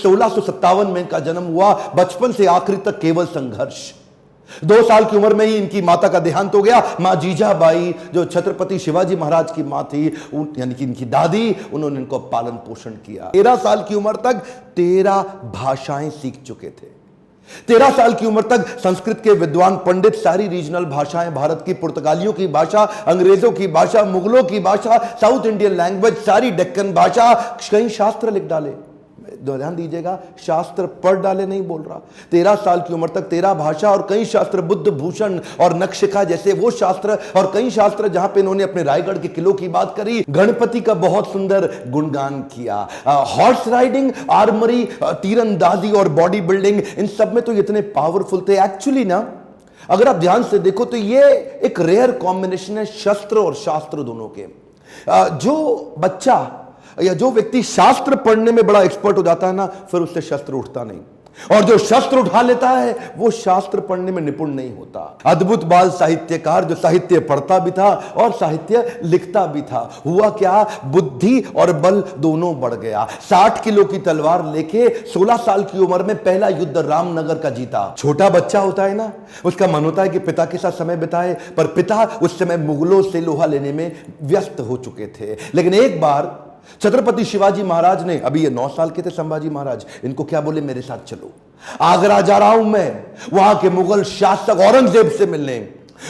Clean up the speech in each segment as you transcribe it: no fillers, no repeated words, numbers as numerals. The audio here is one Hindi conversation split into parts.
1657 में इनका जन्म हुआ। बचपन से आखिरी तक केवल संघर्ष। 2 साल की उम्र में ही इनकी माता का देहांत हो गया। मां जीजाबाई जो छत्रपति शिवाजी महाराज की मां थी, यानी कि इनकी दादी, उन्होंने इनको पालन पोषण किया। 13 साल की उम्र तक 13 भाषाएं सीख चुके थे। 13 साल की उम्र तक संस्कृत के विद्वान पंडित सारी रीजनल भाषाएं, भारत की पुर्तगालियों की भाषा, अंग्रेजों की भाषा, मुगलों की भाषा, साउथ इंडियन लैंग्वेज, सारी डेक्कन भाषा, कई शास्त्र लिख डाले। ध्यान दीजिएगा, शास्त्र पढ़ डाले नहीं बोल रहा। 13 साल की उम्र तक 13 भाषा और कई शास्त्र, बुद्ध भूषण और नखशिखा जैसे वो शास्त्र, और कई शास्त्र जहां पे इन्होंने अपने रायगढ़ के किलों की बात करी, गणपति का बहुत सुंदर गुणगान किया। हॉर्स राइडिंग, आर्मरी, तीरंदाजी और बॉडी बिल्डिंग, इन सब में तो इतने पावरफुल थे। एक्चुअली ना, अगर आप ध्यान से देखो तो ये एक रेयर कॉम्बिनेशन है शस्त्र और शास्त्र दोनों के। जो बच्चा या जो व्यक्ति शास्त्र पढ़ने में बड़ा एक्सपर्ट हो जाता है ना, फिर उससे शस्त्र उठता नहीं, और जो शस्त्र उठा लेता है वो शास्त्र पढ़ने में निपुण नहीं होता। अद्भुत बाल साहित्यकार जो साहित्य पढ़ता भी था और साहित्य लिखता भी था। हुआ क्या, बुद्धि और बल दोनों बढ़ गया। 60 किलो की तलवार लेके 16 साल की उम्र में पहला युद्ध रामनगर का जीता। छोटा बच्चा होता है ना, उसका मन होता है कि पिता के साथ समय बिताए, पर पिता उस समय मुगलों से लोहा लेने में व्यस्त हो चुके थे। लेकिन एक बार छत्रपति शिवाजी महाराज ने, अभी ये 9 साल के थे संभाजी महाराज, इनको क्या बोले, मेरे साथ चलो, आगरा जा रहा हूं मैं वहां के मुगल शासक औरंगजेब से मिलने।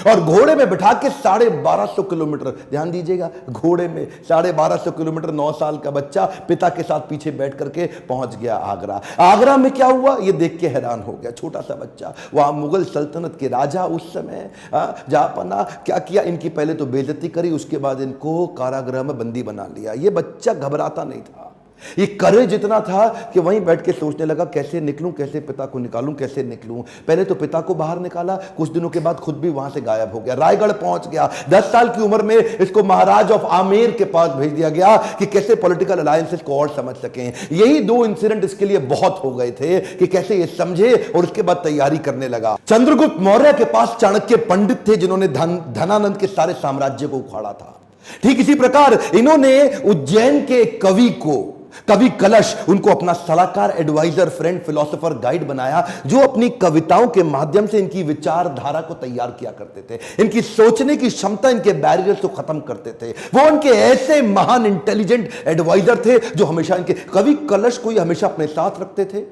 और घोड़े में बिठा के 1250 किलोमीटर, ध्यान दीजिएगा, घोड़े में 1250 किलोमीटर 9 साल का बच्चा पिता के साथ पीछे बैठ करके पहुंच गया आगरा। आगरा में क्या हुआ ये देख के हैरान हो गया, छोटा सा बच्चा। वहां मुगल सल्तनत के राजा उस समय जहांपना क्या किया, इनकी पहले तो बेइज्जती करी, उसके बाद इनको कारागृह में बंदी बना लिया। ये बच्चा घबराता नहीं था, ये करेज इतना था कि वहीं बैठ के सोचने लगा, कैसे निकलूं, कैसे पिता को निकालूं, कैसे निकलूं। पहले तो पिता को बाहर निकाला, कुछ दिनों के बाद खुद भी वहां से गायब हो गया, रायगढ़ पहुंच गया। 10 साल की उम्र में इसको महाराज ऑफ आमेर के पास भेज दिया गया कि कैसे पॉलिटिकल अलायंसेस को और समझ सकें। यही 2 इंसिडेंट इसके लिए बहुत हो गए थे कि कैसे ये समझे, और उसके बाद तैयारी करने लगा। चंद्रगुप्त मौर्य के पास चाणक्य पंडित थे जिन्होंने धनानंद के सारे साम्राज्य को उखाड़ा था। ठीक इसी प्रकार इन्होंने उज्जैन के कवि कलश, उनको अपना सलाहकार, एडवाइजर, फ्रेंड, फिलोसोफर, गाइड बनाया, जो अपनी कविताओं के माध्यम से इनकी विचारधारा को तैयार किया करते थे, इनकी सोचने की क्षमता, इनके बैरियर्स को खत्म करते थे। वो उनके ऐसे महान इंटेलिजेंट एडवाइजर थे जो हमेशा इनके, कवि कलश को हमेशा अपने साथ रखते थे।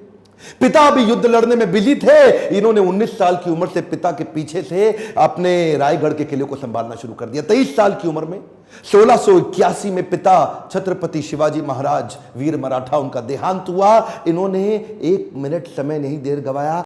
पिता भी युद्ध लड़ने में बिजी थे, इन्होंने 19 साल की उम्र से पिता के पीछे से अपने रायगढ़ के किले को संभालना शुरू कर दिया। 23 साल की उम्र में 1681 में पिता छत्रपति शिवाजी महाराज वीर मराठा, उनका देहांत हुआ। इन्होंने 1 मिनट समय नहीं देर गवाया।